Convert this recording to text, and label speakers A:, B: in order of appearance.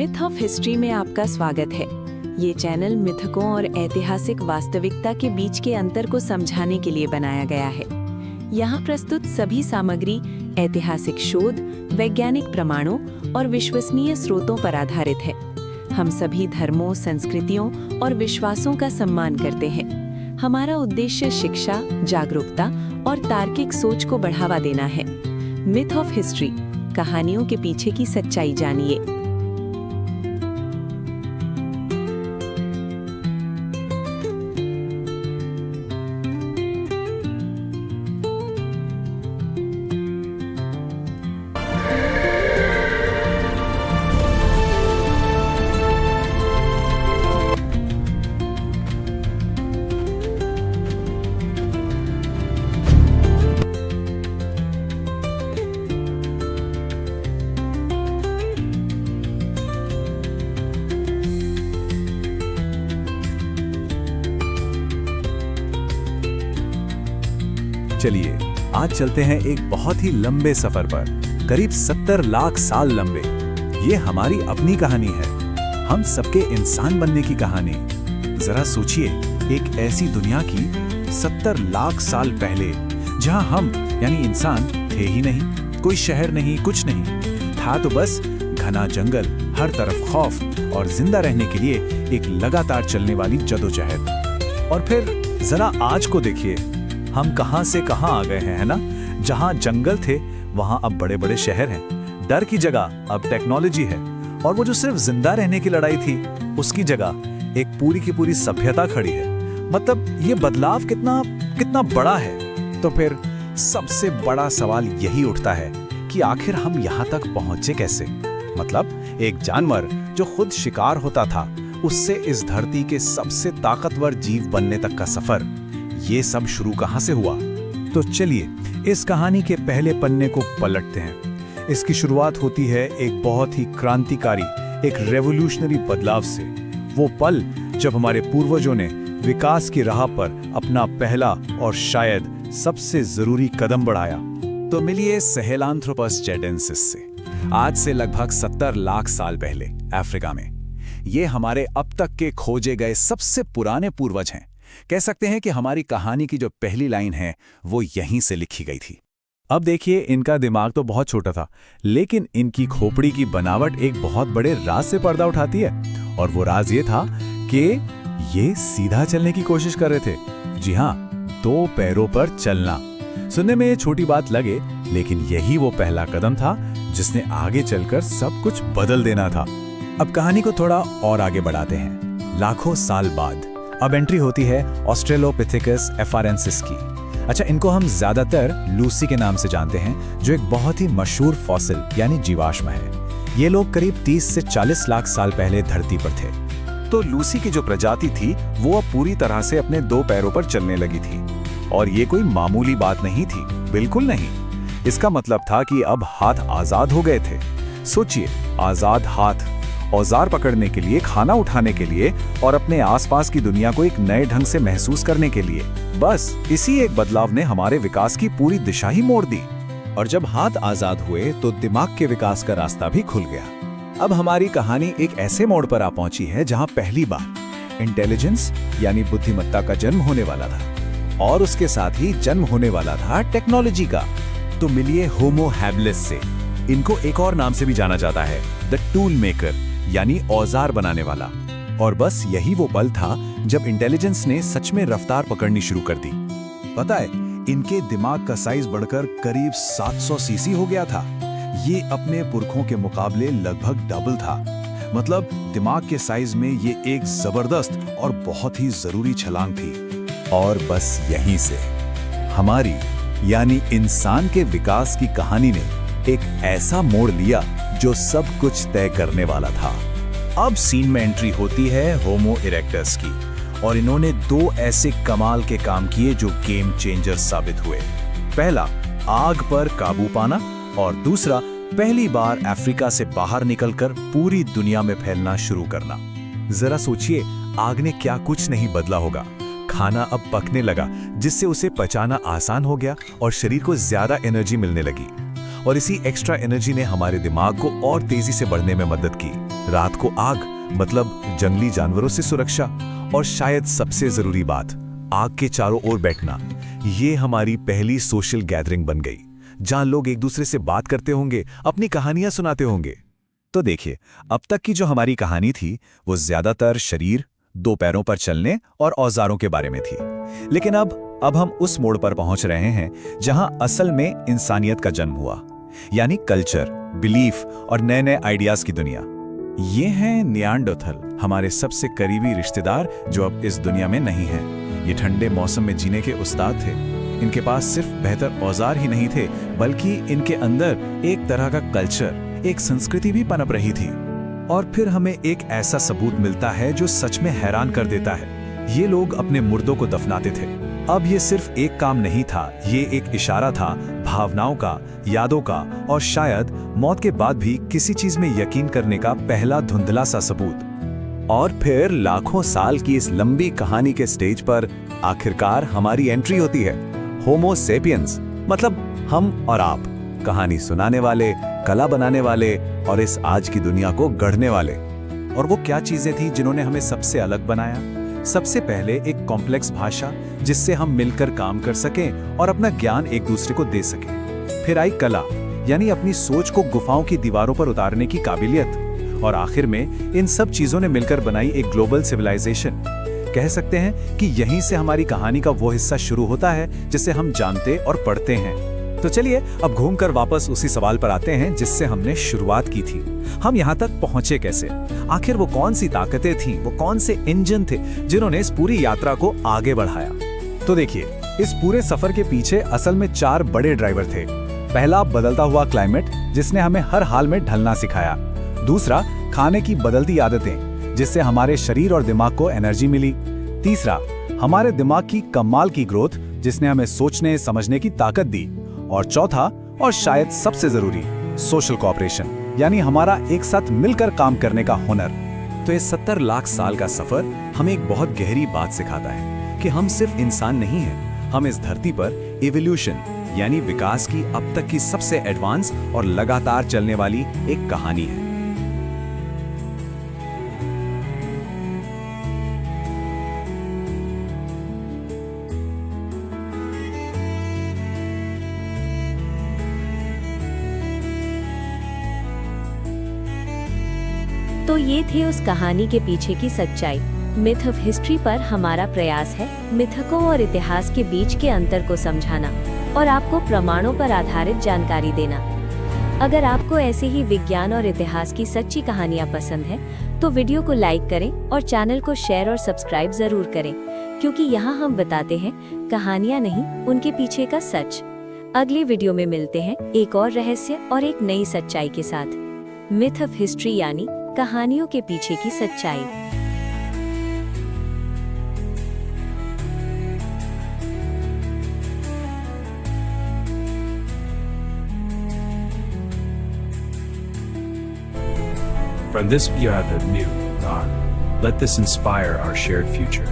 A: Myth of history में आपका स्वागत है। ये चैनल मिथकों और ऐतिहासिक वास्तविकता के बीच के अंतर को समझाने के लिए बनाया गया है। यहाँ प्रस्तुत सभी सामग्री ऐतिहासिक शोध, वैज्ञानिक प्रमाणों और विश्वसनीय स्रोतों पर आधारित है। हम सभी धर्मों, संस्कृतियों और विश्वासों का सम्मान करते हैं। हमारा उद्देश्य शिक्षा, जागरूकता और तार्किक सोच को बढ़ावा देना है। मिथ ऑफ हिस्ट्री, कहानियों के पीछे की सच्चाई जानिए।
B: चलिए आज चलते हैं एक बहुत ही लंबे सफर पर, करीब 70 लाख साल लंबे। ये हमारी अपनी कहानी है, हम सबके इंसान बनने की कहानी। जरा सोचिए, एक ऐसी दुनिया की 70 लाख साल पहले, जहां हम यानी इंसान थे ही नहीं, कोई शहर नहीं, कुछ नहीं था, तो बस घना जंगल, हर तरफ खौफ और जिंदा रहने के लिए एक लगातार चलने वाली जदोजहद। और फिर जरा आज को देखिए, हम कहां से कहां आ गए हैं, है ना? जहां जंगल थे वहां अब बड़े बड़े शहर हैं, डर की जगह अब टेक्नोलॉजी है, और वो जो सिर्फ जिंदा रहने की लड़ाई थी उसकी जगह एक पूरी की पूरी सभ्यता खड़ी है। मतलब ये बदलाव कितना कितना बड़ा है। तो फिर सबसे बड़ा सवाल यही उठता है कि आखिर हम यहां तक पहुंचे कैसे? मतलब एक जानवर जो खुद शिकार होता था, उससे इस धरती के सबसे ताकतवर जीव बनने तक का सफर, ये सब शुरू कहां से हुआ? तो चलिए इस कहानी के पहले पन्ने को पलटते हैं। इसकी शुरुआत होती है एक बहुत ही क्रांतिकारी, एक रेवोल्यूशनरी बदलाव से। वो पल जब हमारे पूर्वजों ने विकास की राह पर अपना पहला और शायद सबसे जरूरी कदम बढ़ाया। तो मिलिए सहेलांथ्रोपस जेडेंसिस से। आज से लगभग 70 लाख साल पहले अफ्रीका में। ये हमारे अब तक के खोजे गए सबसे पुराने पूर्वज हैं। कह सकते हैं कि हमारी कहानी की जो पहली लाइन है वो यहीं से लिखी गई थी। अब देखिए, इनका दिमाग तो बहुत छोटा था, लेकिन इनकी खोपड़ी की बनावट एक बहुत बड़े राज से पर्दा उठाती है। और वो राज ये था कि ये सीधा चलने की कोशिश कर रहे थे। जी हाँ, 2 पैरों पर चलना। सुनने में ये छोटी बात लगे, लेकिन यही वो पहला कदम था जिसने आगे चलकर सब कुछ बदल देना था। अब कहानी को थोड़ा और आगे बढ़ाते हैं। लाखों साल बाद अब एंट्री होती है ऑस्ट्रेलोपिथेकस एफारेंसिस की। अच्छा, इनको हम ज्यादातर लूसी के नाम से जानते हैं, जो एक बहुत ही मशहूर फॉसिल यानी जीवाश्म है। ये लोग करीब 30 से 40 लाख साल पहले धरती पर थे। तो लूसी की जो प्रजाति थी वो अब पूरी तरह से अपने 2 पैरों पर चलने लगी थी। और ये कोई मामूली बात नहीं थी, बिल्कुल नहीं। इसका मतलब था कि अब हाथ आजाद हो गए थे। सोचिए, आजाद हाथ, औजार पकड़ने के लिए, खाना उठाने के लिए और अपने आसपास की दुनिया को एक नए ढंग से महसूस करने के लिए। बस इसी एक बदलाव ने हमारे विकास की पूरी दिशा ही मोड़ दी। और जब हाथ आजाद हुए तो दिमाग के विकास का रास्ता भी खुल गया। अब हमारी कहानी एक ऐसे मोड़ पर आ पहुंची है जहां पहली बार इंटेलिजेंस यानी बुद्धिमत्ता का जन्म होने वाला था, और उसके साथ ही जन्म होने वाला था टेक्नोलॉजी का। तो मिलिए होमो हैबिलिस से। इनको एक और नाम से भी जाना जाता है, द टूल मेकर, यानी औजार बनाने वाला। और बस यही वो पल था जब इंटेलिजेंस ने सच में रफ्तार पकड़नी शुरू कर दी। पता है, इनके दिमाग का साइज बढ़कर करीब 700 सीसी हो गया था। ये अपने पुरखों के मुकाबले लगभग डबल था। मतलब दिमाग के साइज में ये एक जबरदस्त और बहुत ही जरूरी छलांग थी। और बस यहीं से हमारी यानी इंसान के विकास की कहानी ने एक ऐसा मोड़ लिया जो सब कुछ तय करने वाला था। अब सीन में एंट्री होती है होमो इरेक्टस की, और इन्होंने 2 ऐसे कमाल के काम किए जो गेम चेंजर साबित हुए। पहला, आग पर काबू पाना, और दूसरा, पहली बार अफ्रीका से बाहर निकलकर पूरी दुनिया में फैलना शुरू करना। जरा सोचिए, आग ने क्या कुछ नहीं बदला होगा। खाना अब पकने लगा, जिससे उसे पचाना आसान हो गया और शरीर को ज्यादा एनर्जी मिलने लगी। और इसी एक्स्ट्रा एनर्जी ने हमारे दिमाग को और तेजी से बढ़ने में मदद की। रात को आग मतलब जंगली जानवरों से सुरक्षा, और शायद सबसे जरूरी बात, आग के चारों ओर बैठना। ये हमारी पहली सोशल गैदरिंग बन गई, जहां लोग एक दूसरे से बात करते होंगे, अपनी कहानियां सुनाते होंगे। तो देखिए, अब तक की जो हमारी कहानी थी वो ज्यादातर शरीर, दो पैरों पर चलने और औजारों के बारे में थी। लेकिन अब हम उस मोड़ पर पहुंच रहे हैं जहां असल में इंसानियत का जन्म हुआ, यानी कल्चर, बिलीफ और नए नए आइडियाज की दुनिया। ये हैं नियांडरथल, हमारे सबसे करीबी रिश्तेदार जो अब इस दुनिया में नहीं हैं। ये ठंडे मौसम में जीने के उस्ताद थे। इनके पास सिर्फ बेहतर औजार ही नहीं थे, बल्कि इनके अंदर एक तरह का कल्चर, एक संस्कृति भी पनप रही थी। और फिर हमें एक ऐसा सबूत मिलता है जो सच में हैरान कर देता है। ये लोग अपने मुर्दों को दफनाते थे। अब ये सिर्फ एक काम नहीं था, ये एक इशारा था भावनाओं का, यादों का, और शायद मौत के बाद भी किसी चीज में यकीन करने का पहला धुंधला सा सबूत। और फिर लाखों साल की इस लंबी कहानी के स्टेज पर आखिरकार हमारी एंट्री होती है। होमो सेपियंस, मतलब हम और आप, कहानी सुनाने वाले, कला बनाने वाले और इस आज की दुनिया को गढ़ने वाले। और वो क्या चीजें थी जिन्होंने हमें सबसे अलग बनाया? सबसे पहले एक कॉम्प्लेक्स भाषा, जिससे हम मिलकर काम कर सकें और अपना ज्ञान एक दूसरे को दे सकें। फिर आई कला, यानी अपनी सोच को गुफाओं की दीवारों पर उतारने की काबिलियत। और आखिर में इन सब चीजों ने मिलकर बनाई एक ग्लोबल सिविलाइजेशन। कह सकते हैं कि यहीं से हमारी कहानी का वो हिस्सा शुरू होता है जिसे हम जानते और पढ़ते हैं। तो चलिए अब घूमकर वापस उसी सवाल पर आते हैं जिससे हमने शुरुआत की थी। हम यहाँ तक पहुंचे कैसे? आखिर वो कौन सी ताकतें थीं, वो कौन से इंजन थे जिन्होंने इस पूरी यात्रा को आगे बढ़ाया? तो देखिए, इस पूरे सफर के पीछे असल में 4 बड़े ड्राइवर थे। पहला, बदलता हुआ क्लाइमेट, जिसने हमें हर हाल में ढलना सिखाया। दूसरा, खाने की बदलती आदतें, जिससे हमारे शरीर और दिमाग को एनर्जी मिली। तीसरा, हमारे दिमाग की कमाल की ग्रोथ, जिसने हमें सोचने समझने की ताकत दी। और चौथा, और शायद सबसे जरूरी, सोशल कोऑपरेशन, यानी हमारा एक साथ मिलकर काम करने का हुनर। तो ये 70 लाख साल का सफर हमें एक बहुत गहरी बात सिखाता है कि हम सिर्फ इंसान नहीं हैं, हम इस धरती पर इवोल्यूशन यानी विकास की अब तक की सबसे एडवांस और लगातार चलने वाली एक कहानी है।
A: तो ये थी उस कहानी के पीछे की सच्चाई। मिथ ऑफ हिस्ट्री पर हमारा प्रयास है मिथकों और इतिहास के बीच के अंतर को समझाना और आपको प्रमाणों पर आधारित जानकारी देना। अगर आपको ऐसे ही विज्ञान और इतिहास की सच्ची कहानियाँ पसंद है तो वीडियो को लाइक करें और चैनल को शेयर और सब्सक्राइब जरूर करें, क्योंकि यहाँ हम बताते हैं कहानियाँ नहीं, उनके पीछे का सच। अगली वीडियो में मिलते हैं एक और रहस्य और एक नई सच्चाई के साथ। मिथ ऑफ हिस्ट्री यानी कहानियों के पीछे की सच्चाई।
C: From this we are the new God. Let this inspire our shared future.